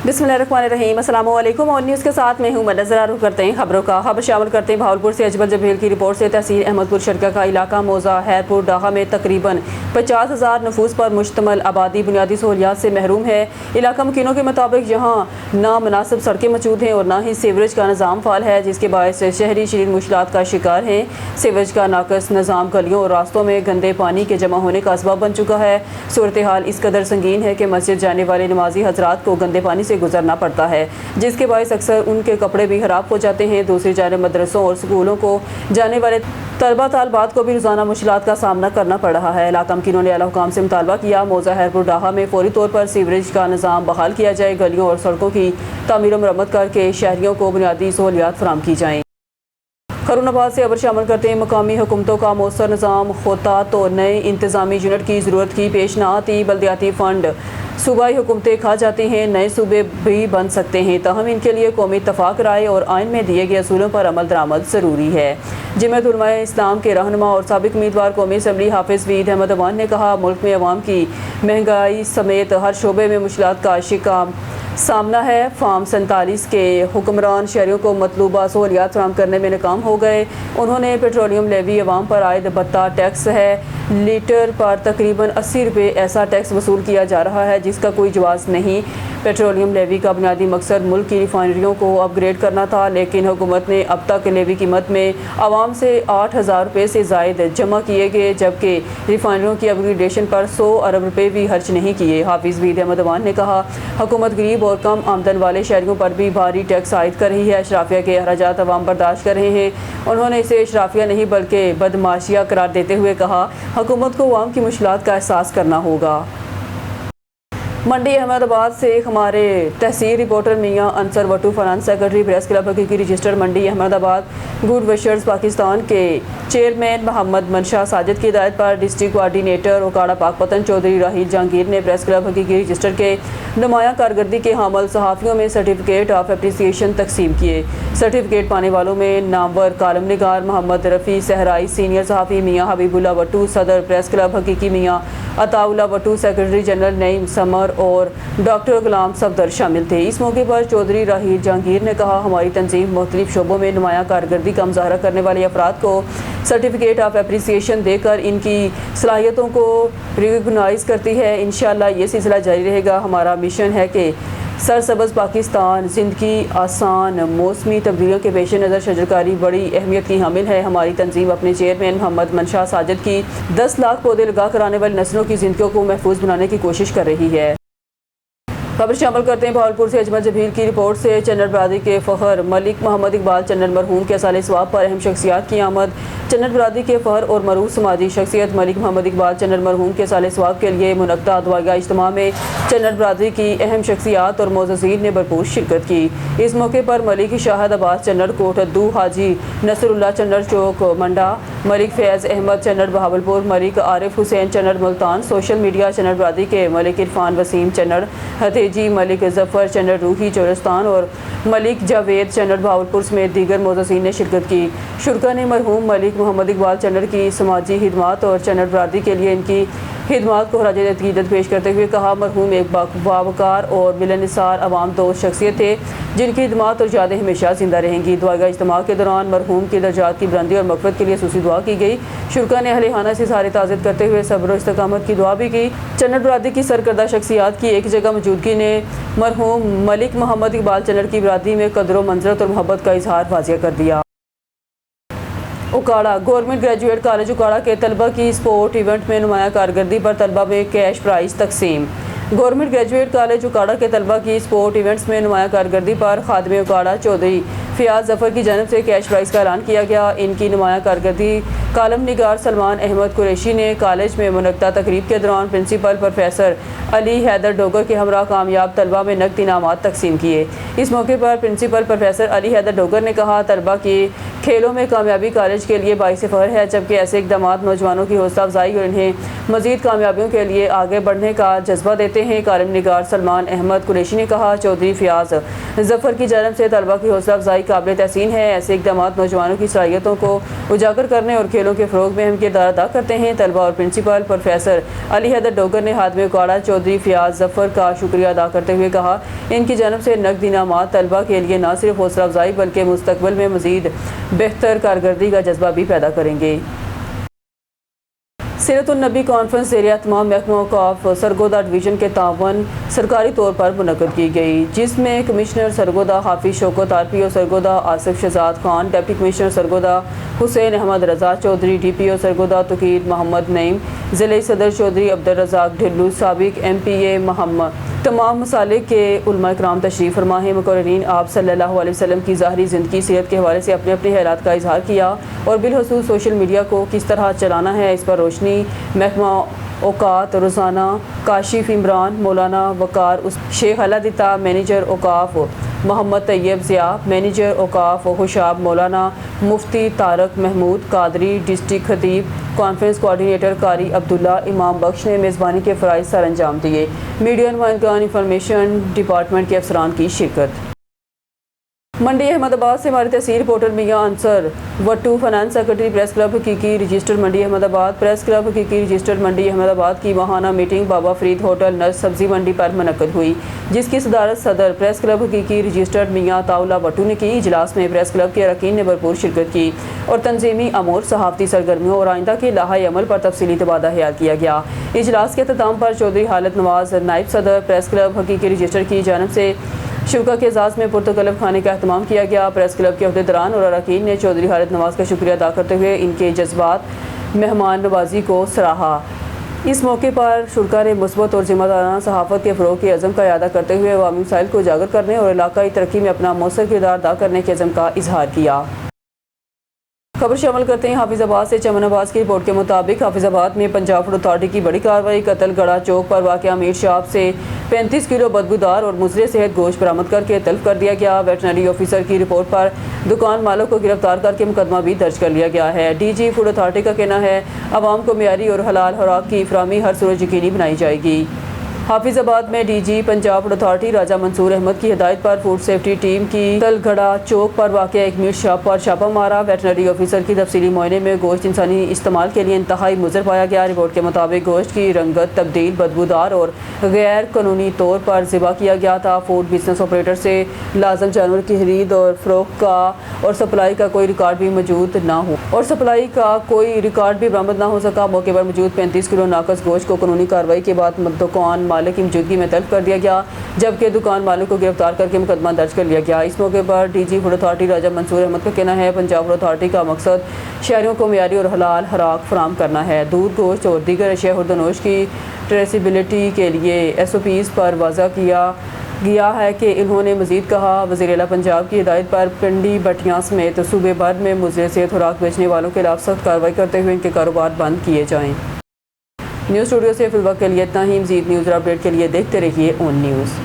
बिस्मिल्लाहिर्रहमानिर्रहीम। अस्सलाम वालेकुम। और न्यूज़ के साथ मैं हूँ नजर रुख करते हैं खबरों का। खबर शामिल करते हैं भावलपुर से अजमल जबील की रिपोर्ट से। तहसील अहमदपुर शरका का इलाका मौजा हैरपुर डाहा में तकरीबन 50,000 नफूस पर मुश्तमल आबादी बुनियादी सहूलियात से महरूम है। इलाका मकीनों के मुताबिक यहाँ ना मुनासिब सड़कें मौजूद हैं और ना ही सीवरेज का निज़ाम फाल है, जिसके बायस शहरी शदीद मुश्किलात का शिकार हैं। सीवरेज का नाकस निज़ाम गलियों और रास्तों में गंदे पानी के जमा होने का असबाब बन चुका है। सूरत हाल इस कदर संगीन है कि मस्जिद जाने वाले नमाजी हजरात को गंदे पानी से गुजरना पड़ता है, जिसके बायस अक्सर उनके कपड़े भी खराब हो जाते हैं। दूसरी जानब मदरसों और स्कूलों को जाने वाले तलबा तालबात को भी रोज़ाना मुश्किलात का सामना करना पड़ रहा है। इलाका मकीनों ने आला हुकाम से मुतालबा किया मौजा हैरपुर डाहा में फौरी तौर पर सीवरेज का निज़ाम बहाल किया जाए। गलियों और सड़कों की तामीर मरम्मत करके शहरियों को बुनियादी सहूलियात फराहम की जाएँ। खैरुनाबाद से खबर शामिल करते हैं। मकामी हुकूमतों का मौसर निज़ाम होता तो नए इंतज़ामी यूनिट की ज़रूरत की पेश न आती। बल्दियाती फ़ंड सूबाई हुकूमतें खा जाती हैं, नए सूबे भी बन सकते हैं, तहम इनके लिए कौमी इत्तफाक राय और आइन में दिए गए असूलों पर अमल दरामद ज़रूरी है। जमात उलमाए इस्लाम के रहनुमा और साबिक उम्मीदवार कौमी असम्बली हाफिज़ वहीद अहमद अवान ने कहा, मुल्क में अवाम की महंगाई समेत हर शोबे में मुश्किलात का शिकार सामना है। फार्म 47 के हुक्मरान शहरियों को मतलूबा सहूलियात फराहम करने में नाकाम हो गए। उन्होंने पेट्रोलियम लेवी अवाम पर आयद भत्ता टैक्स है, लीटर पर तकरीबन 80 रुपये ऐसा टैक्स वसूल किया जा रहा है जिसका कोई जवाज़ नहीं। पेट्रोलियम लेवी का बुनियादी मकसद मुल्क की रिफाइनरियों को अपग्रेड करना था, लेकिन हुकूमत ने अब तक लेवी कीमत में आवाम से 8,000 रुपये से ज़ायद जमा किए गए, जबकि रिफाइनरियों की अपग्रेडेशन पर 100 अरब रुपये भी खर्च नहीं किए। हाफिज़ वहीद अहमद अवान ने कहा, हुकूमत गरीब और कम आमदन वाले शहरियों पर भी भारी टैक्स आयद कर रही है। अशराफिया के अखराजात अवाम बर्दाश्त कर रहे हैं। उन्होंने इसे अशराफिया नहीं बल्कि बदमाशिया करार देते हुए कहा, हुकूमत को अवाम की मुश्किलात का एहसास करना होगा। मंडी अहमदाबाद से हमारे तहसील reporter Mian Ansar Wattoo finance secretary press club Haqiqi register Mandi Ahmadabad good wishers Pakistan के चेयरमैन मोहम्मद मनशा साजिद की हिदायत पर डिस्ट्रिक्ट कोआर्डिनेटर ओकाड़ा पाकपतन चौधरी राहील जहांगीर ने प्रेस क्लब हकीकी रजिस्टर के नुमायां कारकर्दगी के हामिल सहाफ़ियों में सर्टिफिकेट ऑफ एप्रिसिएशन तकसीम किए। सर्टिफिकेट पाने वालों में नामवर कालम निगार मोहम्मद रफ़ी सहराई, सीनियर सहाफ़ी मियां हबीबुल्ला वटू, सदर press club Haqiqi Mian Ataullah Wattoo, secretary general Naeem Samar और डॉक्टर गुलाम सफदर शामिल थे। इस मौके पर चौधरी राहील जहांगीर ने कहा, हमारी तंजीम मुख्तलिफ शोबों में नुमायां कारकर्दगी का मुजाहरा करने वाले अफराद को सर्टिफिकेट ऑफ एप्रिसिएशन देकर इनकी सलाहियतों को रिकॉग्नाइज़ करती है। इंशाअल्लाह ये सिलसिला जारी रहेगा। हमारा मिशन है कि सरसब्ज़ पाकिस्तान ज़िंदगी आसान। मौसमी तब्दीलियों के पेश नज़र शजरकारी बड़ी अहमियत की हामिल है। हमारी तंजीम अपने चेयरमैन मोहम्मद मनशा साजिद की 10 लाख पौधे लगा कर आने वाली नस्लों की ज़िंदगियों को महफूज बनाने की कोशिश कर रही है। खबर शामिल करते हैं भावलपुर से अजमल जबील की रिपोर्ट से। चन्नर बरादरी के फ़ख्र मलिक मोहम्मद इकबाल चन्नर मरहूम के साले सवाब पर अहम शख्सियात की आमद। चन्नर बरादरी के फ़ख्र और मरूफ समाजी शख्सियत मलिक मोहम्मद इकबाल चन्नर मरहूम के साले सवाब के लिए मुनक्का दुआया इज्तिमा में चन्नर बरादरी की अहम शख्सियात और मोअज़्ज़ज़ीन ने भरपूर शिरकत की। इस मौके पर मलिक शाहिद अब्बास चन्नर कोटद्दू, हाजी नसरुल्लाह चन्नर चौक मंडा, मलिक फैज़ अहमद चन्नर बहावलपुर, मलिक आरिफ हुसैन चन्नर मुल्तान, सोशल मीडिया चन्नर बरादरी के मलिक इरफान वसीम चन्नर हतेजी, मलिक जफ़र चन्नर रूही चोरस्तान और मलिक जावेद चन्नर बहावलपुर समेत दीगर मोअज़्ज़ज़ीन ने शिरकत की। शुरका ने मरहूम मलिक मोहम्मद इकबाल चन्नर की समाजी खिदमात और चन्नर बरादरी के लिए इनकी खिदमात को खराज अक़ीदत पेश करते हुए कहा, मरहूम एक बावकार और मिलनसार अवाम दोस्त शख्सियत थे जिनकी खिदमात और यादें हमेशा जिंदा रहेंगी। दुआगा इज्तिमा के दौरान मरहूम की दर्जात की बुलंदी और मग़फ़िरत के लिए खुसूसी दुआ की गई। शुरका ने अहले खाना से सारे ताज़ियत करते हुए सब्र और इस्तिक़ामत की दुआ भी की। चन्नर बरादरी की सरकर्दा शख्सियात की एक जगह मौजूदगी ने मरहूम मलिक मोहम्मद इकबाल चन्नर की बरादरी में कदर व मंज़रत और मोहब्बत का इजहार वाज़िह कर दिया। उकाड़ा गवर्नमेंट ग्रेजुएट कॉलेज उकाड़ा के तलबा की स्पोर्ट इवेंट में नुमायां कारकर्दगी पर तलबा में कैश प्राइज़ तकसीम। गवर्नमेंट ग्रेजुएट कॉलेज उकाड़ा के तलबा की स्पोर्ट इवेंट्स में नुमायां कारकर्दगी पर खादिम उकाड़ा चौधरी फ़ियाज़ ज़फ़र की जानब से कैश प्राइज़ का ऐलान किया गया। इनकी नुमायां कारकर्दगी कालम निगार सलमान अहमद कुरैशी ने कॉलेज में मुनक्का तकरीब के दौरान प्रिंसिपल प्रोफेसर अली हैदर डोगर के हमरा कामयाब तलबा में नकद इनामात तकसीम किए। इस मौके पर प्रिंसिपल प्रोफेसर अली हैदर डोगर ने कहा, तलबा की खेलों में कामयाबी कॉलेज के लिए बाइस फ़ख्र है, जबकि ऐसे इक़दामात नौजवानों की हौसला अफजाई और इन्हें मज़ीद कामयाबियों के लिए आगे बढ़ने का जज्बा देते हैं। कालम निगार सलमान अहमद कुरैशी ने कहा, चौधरी फ़ियाज़ ظفر کی جانب سے طلبہ کی حوصلہ افزائی قابل تحسین ہے۔ ایسے اقدامات نوجوانوں کی صلاحیتوں کو اجاگر کرنے اور کھیلوں کے فروغ میں اہم کردار ادا کرتے ہیں۔ طلبہ اور پرنسپل پروفیسر علی حیدر ڈوگر نے ہاتھ میں اکاڑا چودھری فیاض ظفر کا شکریہ ادا کرتے ہوئے کہا، ان کی جانب سے نقد انعامات طلبہ کے لیے نہ صرف حوصلہ افزائی بلکہ مستقبل میں مزید بہتر کارکردگی کا جذبہ بھی پیدا کریں گے۔ سیرت النبی کانفرنس زیر اہتمام محکمہ اوقاف سرگودا ڈویژن کے تعاون سرکاری طور پر منعقد کی گئی، جس میں کمشنر سرگودا حافظ شوکت آر پی او سرگودا آصف شہزاد خان، ڈپٹی کمشنر سرگودا حسین احمد رضا چودھری، ڈی پی او سرگودا توقیر محمد نعیم، ضلعی صدر چودھری عبدالرزاق ڈھلو، سابق ایم پی اے محمد، تمام مسالک کے علماء کرام تشریف فرما ہیں۔ مقررین آپ صلی اللہ علیہ وسلم کی ظاہری زندگی سیرت کے حوالے سے اپنے اپنے خیالات کا اظہار کیا اور بالخصوص سوشل میڈیا کو کس طرح چلانا ہے اس پر روشنی۔ محکمہ اوقات روزانہ کاشف عمران، مولانا وقار شیخ الدتا، مینیجر اوقاف محمد طیب ضیاء، مینیجر اوقاف خوشاب مولانا مفتی طارق محمود قادری، ڈسٹرکٹ خطیب، کانفرنس کوآرڈینیٹر قاری عبداللہ امام بخش نے میزبانی کے فرائض سر انجام دیے۔ میڈیا نمائندگان، انفارمیشن ڈپارٹمنٹ کے افسران کی شرکت۔ منڈی احمد آباد سے ہمارے تحصیل رپورٹر میاں Ansar وٹو، finance secretary press club حقیقی رجسٹر منڈی احمد آباد۔ پریس کلب حقیقی رجسٹر منڈی احمد آباد کی ماہانہ میٹنگ بابا فرید ہوٹل نرس سبزی منڈی پر منعقد ہوئی، جس کی صدارت صدر پریس کلب حقیقی رجسٹر میاں طاولہ وٹو نے کی۔ اجلاس میں پریس کلب کے اراکین نے بھرپور شرکت کی اور تنظیمی امور، صحافتی سرگرمیوں اور آئندہ کے لائحہ عمل پر تفصیلی تبادلہ خیال کیا گیا۔ اجلاس کے اختتام پر چودھری حالت نواز نائب صدر پریس کلب حقیقی رجسٹر کی جانب سے شرکا کے اعزاز میں پرتقلب کھانے کا اہتمام کیا گیا۔ پریس کلب کے عہدیداران اور اراکین نے چودھری حالت نواز کا شکریہ ادا کرتے ہوئے ان کے جذبات مہمان نوازی کو سراہا۔ اس موقع پر شرکا نے مثبت اور ذمہ دارانہ صحافت کے فروغ کے عزم کا اعادہ کرتے ہوئے عوامی مسائل کو اجاگر کرنے اور علاقائی ترقی میں اپنا مؤثر کردار ادا کرنے کے عزم کا اظہار کیا۔ خبر شامل کرتے ہیں حافظ آباد سے۔ چمن آباد کی رپورٹ کے مطابق حافظ آباد میں پنجاب فوڈ اتھارٹی کی بڑی کارروائی، قتل گڑھا چوک پر واقع میٹ شاپ سے 35 کلو بدبودار اور مضر صحت گوشت برآمد کر کے تلف کر دیا گیا۔ ویٹرنری آفیسر کی رپورٹ پر دکان مالک کو گرفتار کر کے مقدمہ بھی درج کر لیا گیا ہے۔ ڈی جی فوڈ اتھارٹی کا کہنا ہے عوام کو معیاری اور حلال خوراک کی فراہمی ہر صورت یقینی بنائی جائے گی۔ حافظ آباد میں D G Punjab food authority Raja Mansoor Ahmad کی ہدایت پر فوڈ سیفٹی ٹیم کی قتل گڑھا چوک پر واقع ایک میٹ شاپ پر چھاپہ مارا۔ ویٹرنری آفیسر کی تفصیلی معائنے میں گوشت انسانی استعمال کے لیے انتہائی مضر پایا گیا۔ رپورٹ کے مطابق گوشت کی رنگت تبدیل، بدبودار اور غیر قانونی طور پر ذبح کیا گیا تھا۔ فوڈ بزنس آپریٹر سے لازم جانور کی خرید اور فروخت کا اور سپلائی کا کوئی ریکارڈ بھی برآمد نہ ہو سکا۔ موقع پر موجود 35 کلو ناقص گوشت کو قانونی کارروائی کے بعد دکان مالک کی موجودگی میں تلف کر دیا گیا، جبکہ دکان مالک کو گرفتار کر کے مقدمہ درج کر لیا گیا۔ اس موقع پر D G food authority Raja Mansoor Ahmad کا کہنا ہے پنجاب فوڈ اتھارٹی کا مقصد شہریوں کو معیاری اور حلال خوراک فراہم کرنا ہے۔ دودھ، گوشت اور دیگر اشیاء خوردنوش کی ٹریسیبلٹی کے لیے ایس او پیز پر واضح کیا گیا ہے کہ انہوں نے مزید کہا وزیر اعلیٰ پنجاب کی ہدایت پر پنڈی بٹیاں سمیت صوبے بھر میں مضر صحت خوراک بیچنے والوں کے خلاف سخت کارروائی کرتے ہوئے ان کے کاروبار بند کیے جائیں۔ نیوز اسٹوڈیو سے فی الوقت کے لیے اتنا ہی۔ مزید نیوز اور اپڈیٹ کے لیے دیکھتے رہیے اون نیوز۔